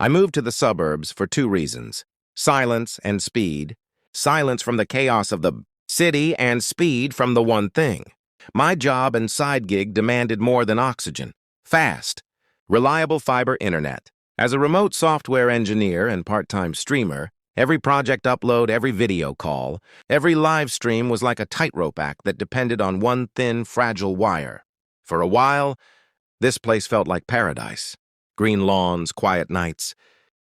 I moved to the suburbs for two reasons: silence and speed. Silence from the chaos of the city and speed from the one thing. My job and side gig demanded more than oxygen. Fast, reliable fiber internet. As a remote software engineer and part-time streamer, every project upload, every video call, every live stream was like a tightrope act that depended on one thin, fragile wire. For a while, this place felt like paradise. Green lawns, quiet nights,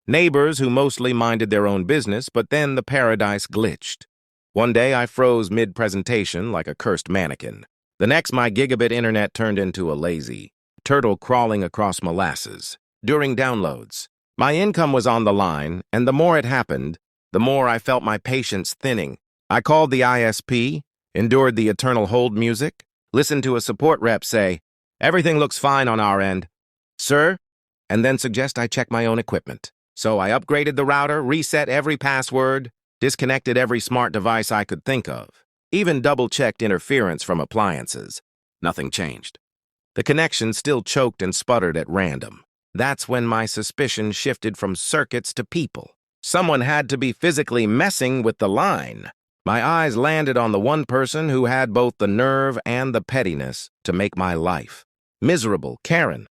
neighbors who mostly minded their own business, but then the paradise glitched. One day I froze mid-presentation like a cursed mannequin. The next, my gigabit internet turned into a lazy turtle crawling across molasses. During downloads, my income was on the line, and the more it happened, the more I felt my patience thinning. I called the ISP, endured the eternal hold music, listened to a support rep say, "Everything looks fine on our end, sir," and then suggest I check my own equipment. So I upgraded the router, reset every password, disconnected every smart device I could think of, even double-checked interference from appliances. Nothing changed. The connection still choked and sputtered at random. That's when my suspicion shifted from circuits to people. Someone had to be physically messing with the line. My eyes landed on the one person who had both the nerve and the pettiness to make my life miserable: Karen,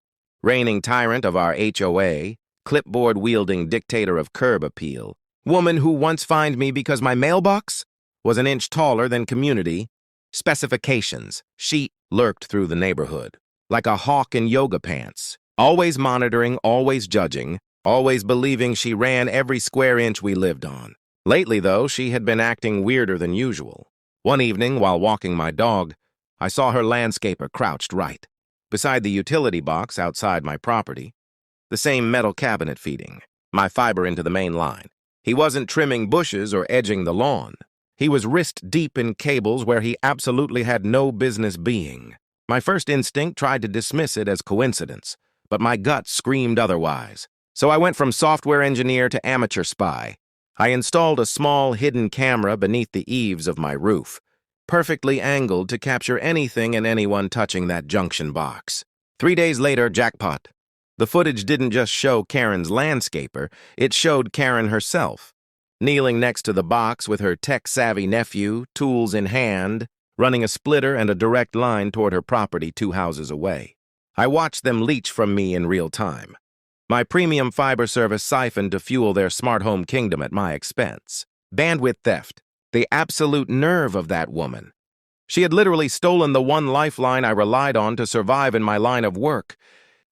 reigning tyrant of our HOA, clipboard-wielding dictator of curb appeal, woman who once fined me because my mailbox was an inch taller than community specifications. She lurked through the neighborhood like a hawk in yoga pants, always monitoring, always judging, always believing she ran every square inch we lived on. Lately, though, she had been acting weirder than usual. One evening, while walking my dog, I saw her landscaper crouched right beside the utility box outside my property, the same metal cabinet feeding my fiber into the main line. He wasn't trimming bushes or edging the lawn. He was wrist-deep in cables where he absolutely had no business being. My first instinct tried to dismiss it as coincidence, but my gut screamed otherwise. So I went from software engineer to amateur spy. I installed a small hidden camera beneath the eaves of my roof, perfectly angled to capture anything and anyone touching that junction box. 3 days later, jackpot. The footage didn't just show Karen's landscaper, it showed Karen herself, kneeling next to the box with her tech-savvy nephew, tools in hand, running a splitter and a direct line toward her property 2 houses away. I watched them leech from me in real time. My premium fiber service siphoned to fuel their smart home kingdom at my expense. Bandwidth theft, the absolute nerve of that woman. She had literally stolen the one lifeline I relied on to survive in my line of work.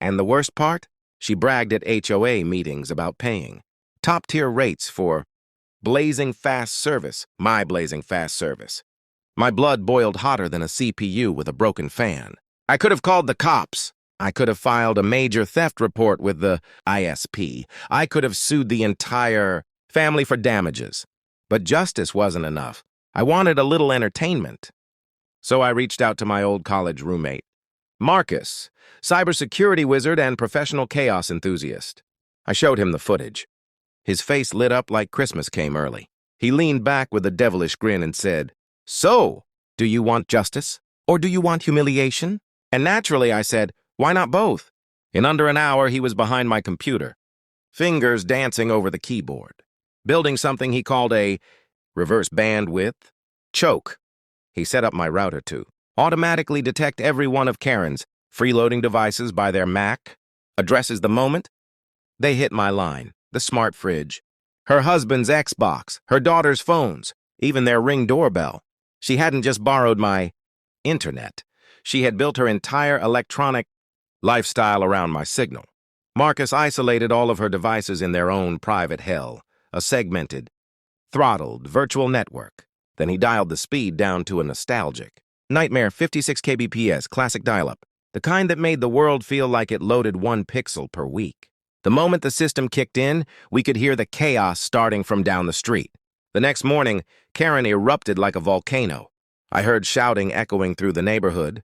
And the worst part? She bragged at HOA meetings about paying top-tier rates for blazing fast service, my blazing fast service. My blood boiled hotter than a CPU with a broken fan. I could have called the cops. I could have filed a major theft report with the ISP. I could have sued the entire family for damages. But justice wasn't enough. I wanted a little entertainment. So I reached out to my old college roommate, Marcus, cybersecurity wizard and professional chaos enthusiast. I showed him the footage. His face lit up like Christmas came early. He leaned back with a devilish grin and said, "So, do you want justice? Or do you want humiliation?" And naturally I said, "Why not both?" In under an hour, he was behind my computer, fingers dancing over the keyboard, building something he called a reverse bandwidth choke. He set up my router to automatically detect every one of Karen's freeloading devices by their MAC addresses the moment they hit my line: the smart fridge, her husband's Xbox, her daughter's phones, even their Ring doorbell. She hadn't just borrowed my internet. She had built her entire electronic lifestyle around my signal. Marcus isolated all of her devices in their own private hell, a segmented, throttled virtual network. Then he dialed the speed down to a nostalgic nightmare 56 kbps classic dial-up, the kind that made the world feel like it loaded 1 pixel per week. The moment the system kicked in, we could hear the chaos starting from down the street. The next morning, Karen erupted like a volcano. I heard shouting echoing through the neighborhood,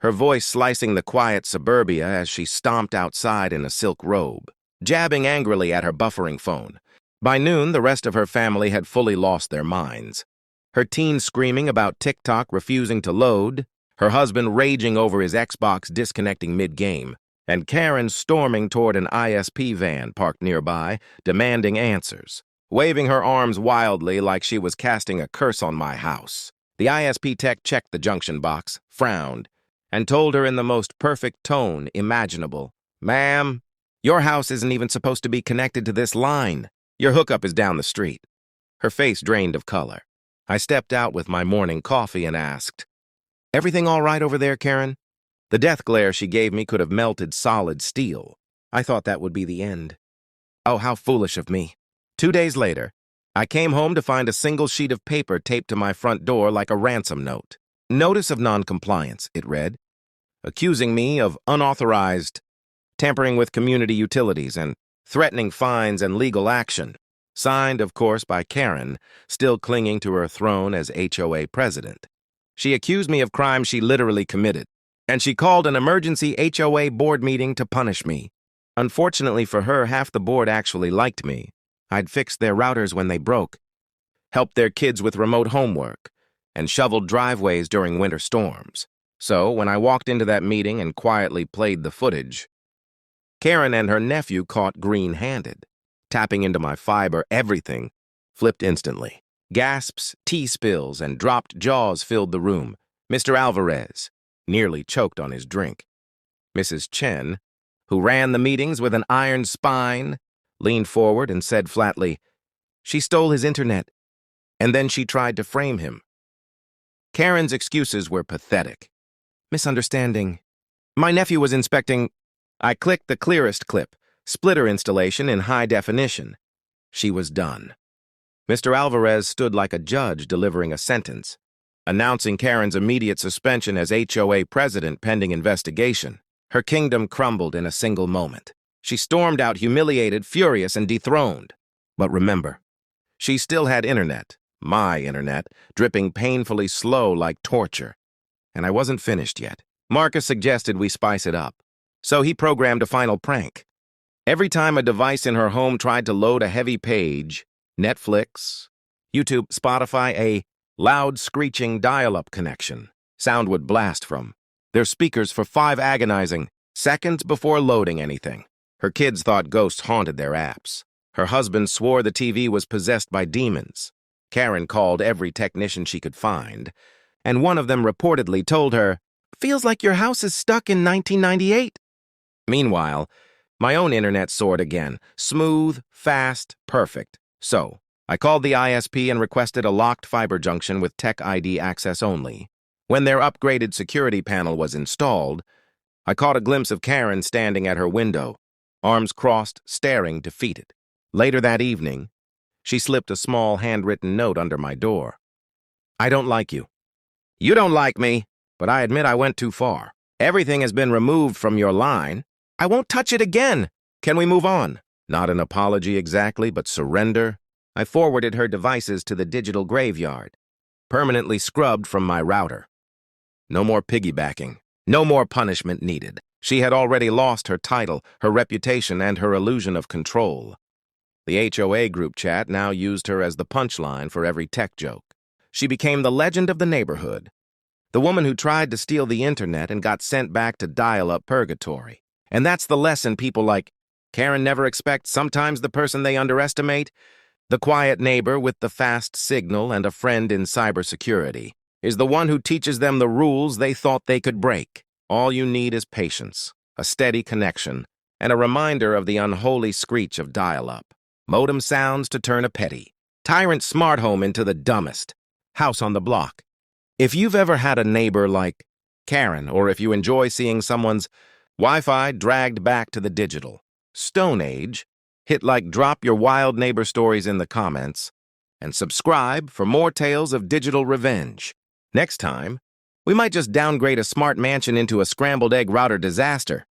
her voice slicing the quiet suburbia as she stomped outside in a silk robe, jabbing angrily at her buffering phone. By noon, the rest of her family had fully lost their minds. Her teen screaming about TikTok refusing to load, her husband raging over his Xbox disconnecting mid-game. and Karen storming toward an ISP van parked nearby, demanding answers, waving her arms wildly like she was casting a curse on my house. The ISP tech checked the junction box, frowned, and told her in the most perfect tone imaginable, "Ma'am, your house isn't even supposed to be connected to this line. Your hookup is down the street." Her face drained of color. I stepped out with my morning coffee and asked, "Everything all right over there, Karen?" The death glare she gave me could have melted solid steel. I thought that would be the end. Oh, how foolish of me. 2 days later, I came home to find a single sheet of paper taped to my front door like a ransom note. "Notice of non-compliance," it read, accusing me of unauthorized tampering with community utilities and threatening fines and legal action. Signed, of course, by Karen, still clinging to her throne as HOA president. She accused me of crimes she literally committed, and she called an emergency HOA board meeting to punish me. Unfortunately for her, half the board actually liked me. I'd fixed their routers when they broke, helped their kids with remote homework, and shoveled driveways during winter storms. So, when I walked into that meeting and quietly played the footage, Karen and her nephew caught green-handed. Tapping into my fiber, everything flipped instantly. Gasps, tea spills, and dropped jaws filled the room. Mr. Alvarez nearly choked on his drink. Mrs. Chen, who ran the meetings with an iron spine, leaned forward and said flatly, "She stole his internet, and then she tried to frame him." Karen's excuses were pathetic. "Misunderstanding. My nephew was inspecting—" I clicked the clearest clip, splitter installation in high definition. She was done. Mr. Alvarez stood like a judge delivering a sentence, announcing Karen's immediate suspension as HOA president pending investigation. Her kingdom crumbled in a single moment. She stormed out humiliated, furious, and dethroned. But remember, she still had internet, my internet, dripping painfully slow like torture. And I wasn't finished yet. Marcus suggested we spice it up. So he programmed a final prank. Every time a device in her home tried to load a heavy page, Netflix, YouTube, Spotify, a loud screeching dial-up connection, sound would blast from their speakers for 5 agonizing seconds before loading anything. Her kids thought ghosts haunted their apps. Her husband swore the TV was possessed by demons. Karen called every technician she could find, and one of them reportedly told her, "Feels like your house is stuck in 1998. Meanwhile, my own internet soared again, smooth, fast, perfect. So, I called the ISP and requested a locked fiber junction with Tech ID access only. When their upgraded security panel was installed, I caught a glimpse of Karen standing at her window, arms crossed, staring defeated. Later that evening, she slipped a small handwritten note under my door. "I don't like you. You don't like me, but I admit I went too far. Everything has been removed from your line. I won't touch it again. Can we move on?" Not an apology exactly, but surrender. I forwarded her devices to the digital graveyard, permanently scrubbed from my router. No more piggybacking. No more punishment needed. She had already lost her title, her reputation, and her illusion of control. The HOA group chat now used her as the punchline for every tech joke. She became the legend of the neighborhood, the woman who tried to steal the internet and got sent back to dial-up purgatory. And that's the lesson people like Karen never expect. Sometimes the person they underestimate, the quiet neighbor with the fast signal and a friend in cybersecurity, is the one who teaches them the rules they thought they could break. All you need is patience, a steady connection, and a reminder of the unholy screech of dial-up. Modem sounds to turn a petty tyrant smart home into the dumbest house on the block. If you've ever had a neighbor like Karen, or if you enjoy seeing someone's Wi-Fi dragged back to the digital Stone Age, hit like, drop your wild neighbor stories in the comments, and subscribe for more tales of digital revenge. Next time, we might just downgrade a smart mansion into a scrambled egg router disaster.